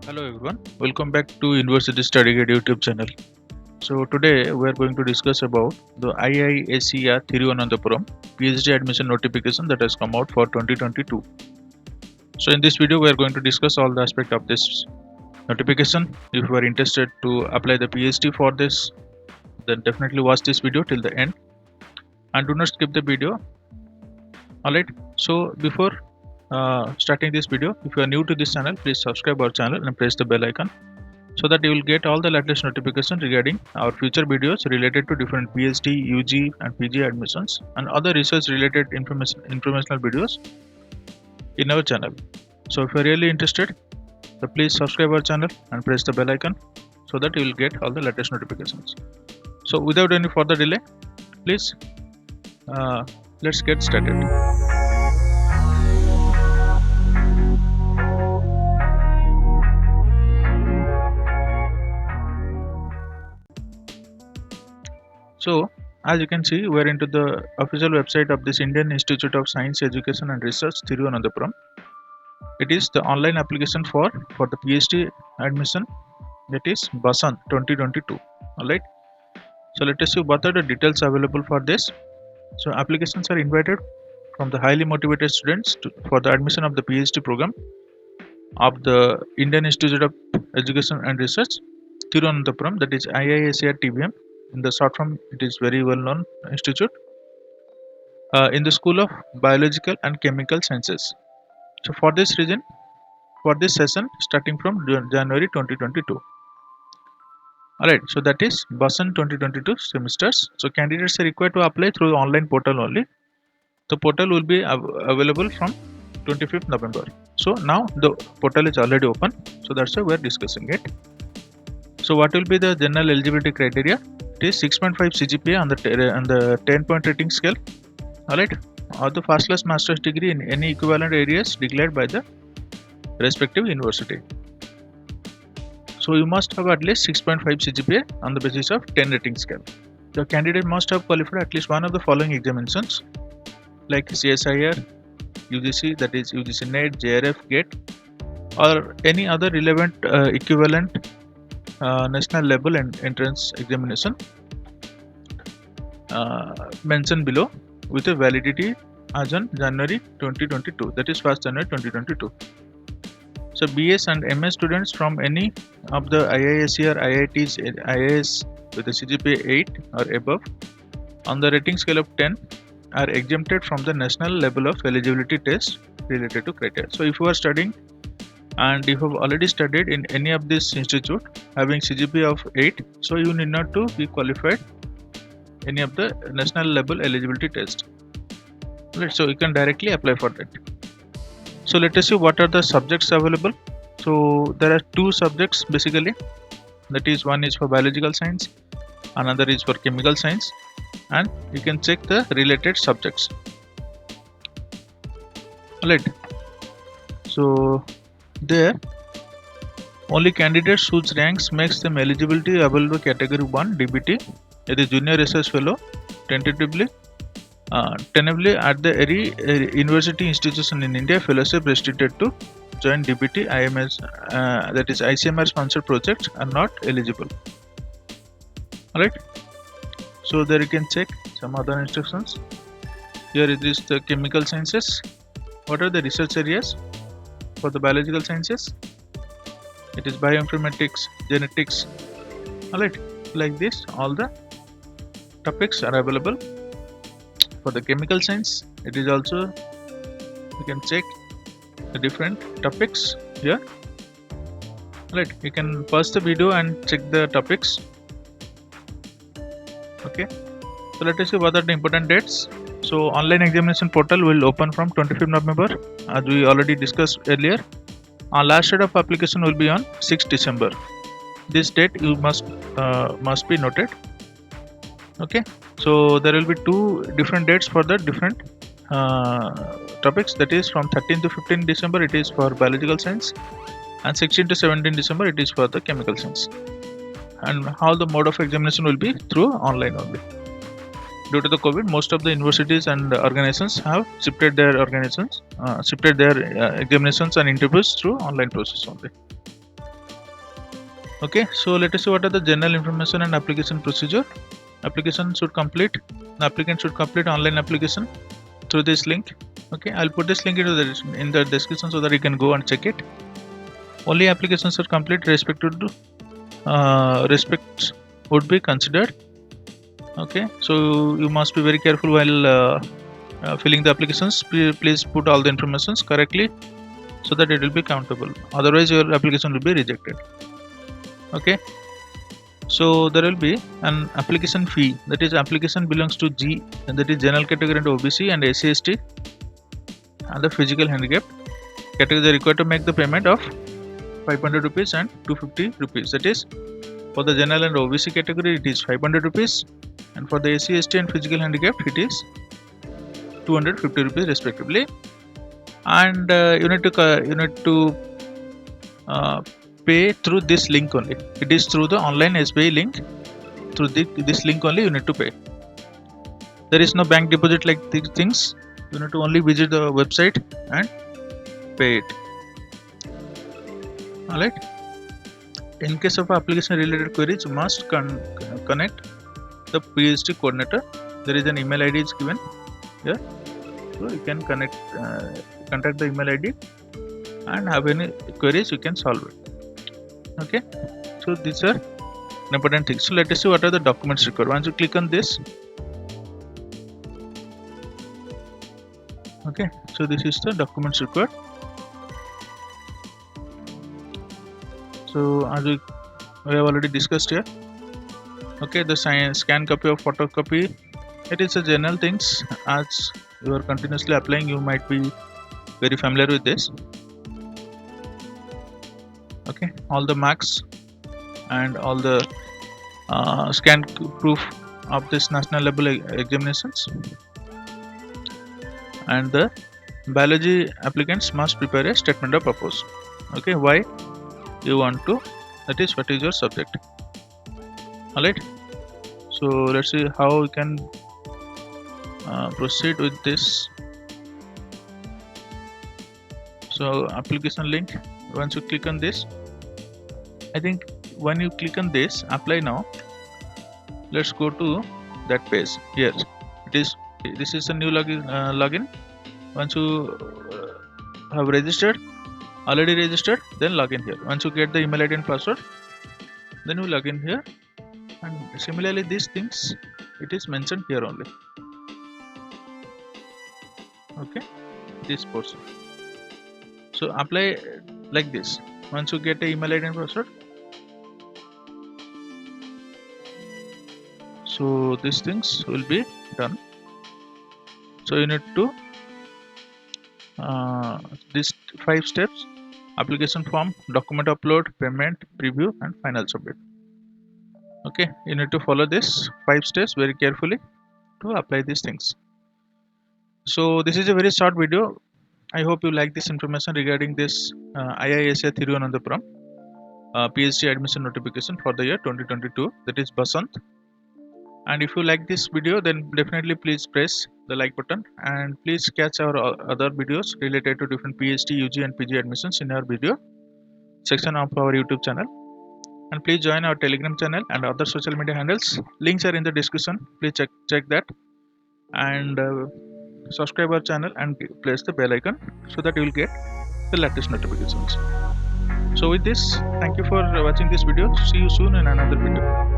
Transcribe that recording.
Hello everyone, welcome back to University Study Guide YouTube channel. So today we are going to discuss about the IISER Thiruvananthapuram PhD admission notification that has come out for 2022. So in this video we are going to discuss all the aspect of this notification. If you are interested to apply the PhD for this, then definitely watch this video till the end and do not skip the video. Alright, so before starting this video, if you are new to this channel, please subscribe our channel and press the bell icon so that you will get all the latest notifications regarding our future videos related to different PhD, UG and PG admissions and other research related informational videos in our channel. So if you are really interested, so please subscribe our channel and press the bell icon so that you will get all the latest notifications. So without any further delay, please let's get started. So as you can see, we are into the official website of this Indian Institute of Science, Education and Research, Thiruvananthapuram. It is the online application for the PhD admission, that is BASAN 2022. Alright. So let us see what are the details available for this. So applications are invited from the highly motivated students for the admission of the PhD program of the Indian Institute of Education and Research, Thiruvananthapuram, that is IISER TVM. In the short form, it is very well known institute in the School of Biological and Chemical Sciences. So for this reason, for this session starting from January 2022. Alright, so that is BASAN 2022 semesters. So candidates are required to apply through the online portal only. The portal will be available from 25th November. So now the portal is already open. So that's why we are discussing it. So what will be the general eligibility criteria? It is 6.5 CGPA on the 10-point rating scale. Alright, or the first class master's degree in any equivalent areas declared by the respective university. So you must have at least 6.5 CGPA on the basis of 10 rating scale. The candidate must have qualified at least one of the following examinations like CSIR, UGC, that is UGC NET, JRF, GATE, or any other relevant equivalent national level and entrance examination mentioned below with a validity as on January 2022, that is 1st January 2022. So BS and MS students from any of the IISER, IITs, IIS with a CGPA 8 or above on the rating scale of 10 are exempted from the national level of eligibility test related to criteria. So if you are studying and if you have already studied in any of this institute having CGPA of 8, so you need not to be qualified any of the national level eligibility test. Right, so you can directly apply for that. So let us see what are the subjects available. So there are two subjects basically, that is one is for biological science, another is for chemical science, and you can check the related subjects. Alright, so there only candidates whose ranks makes them eligibility available category 1 DBT, that is junior research fellow, tentatively at the any university institution in India, fellowship restricted to join DBT IMS, that is ICMR sponsored project, are not eligible. Alright, so there you can check some other instructions. Here it is the chemical sciences. What are the research areas for the biological sciences? It is bioinformatics, genetics. Alright, like this all the topics are available. For the chemical science, it is also, you can check the different topics here. Alright, you can pause the video and check the topics. Okay, so let us see what are the important dates. So online examination portal will open from 25th November as we already discussed earlier. Our last date of application will be on 6th December. This date you must be noted. Okay, so there will be two different dates for the different topics, that is from 13 to 15 December it is for biological science and 16 to 17 December it is for the chemical science. And how the mode of examination will be through online only. Due to the COVID, most of the universities and organizations have shifted their examinations and interviews through online process only. Okay, so let us see what are the general information and application procedure. The applicant should complete online application through this link. Okay, I'll put this link in the description so that you can go and check it. Only applications are complete respects would be considered. Okay, so you must be very careful while filling the applications. Please put all the informations correctly so that it will be countable. Otherwise, your application will be rejected. Okay, so there will be an application fee. That is, application belongs to G, and that is general category and OBC and SC/ST and the physical handicap categories are required to make the payment of 500 rupees and 250 rupees. That is, for the general and OBC category it is 500 rupees, and for the SC/ST and physical handicap it is 250 rupees respectively. And you need to pay through this link only. It is through the online SBI link. Through this link only you need to pay. There is no bank deposit like these things. You need to only visit the website and pay it. Alright. In case of application related queries, you must connect the PhD coordinator. There is an email ID is given here, so you can contact the email ID and have any queries you can solve it. Okay, so these are important things. So let us see what are the documents required. Once you click on this, okay, so this is the documents required. So as we have already discussed here, okay, the scan copy of photocopy, it is a general things. As you are continuously applying, you might be very familiar with this. Okay, all the marks and all the scan proof of this national level examinations, and the biology applicants must prepare a statement of purpose. Okay, why you want to, that is, what is your subject. Alright, so let's see how we can proceed with this. So application link, once you click on this, I think when you click on this apply now, let's go to that page. Here it is. This is a new login. Once you have already registered, then log in here. Once you get the email ID and password, then you log in here, and similarly these things it is mentioned here only. Okay, this portion. So apply like this. Once you get the email ID and password, so these things will be done. So you need to these 5 steps: application form, document upload, payment, preview, and final submit. Okay, you need to follow this 5 steps very carefully to apply these things. So this is a very short video. I hope you like this information regarding this IISA Thiruvananthapuram PhD admission notification for the year 2022, that is Basant. And if you like this video, then definitely please press the like button, and please catch our other videos related to different PhD, UG and PG admissions in our video section of our YouTube channel. And please join our Telegram channel and other social media handles. Links are in the description. Please check that, and subscribe our channel and press the bell icon so that you will get the latest notifications. So with this, thank you for watching this video. See you soon in another video.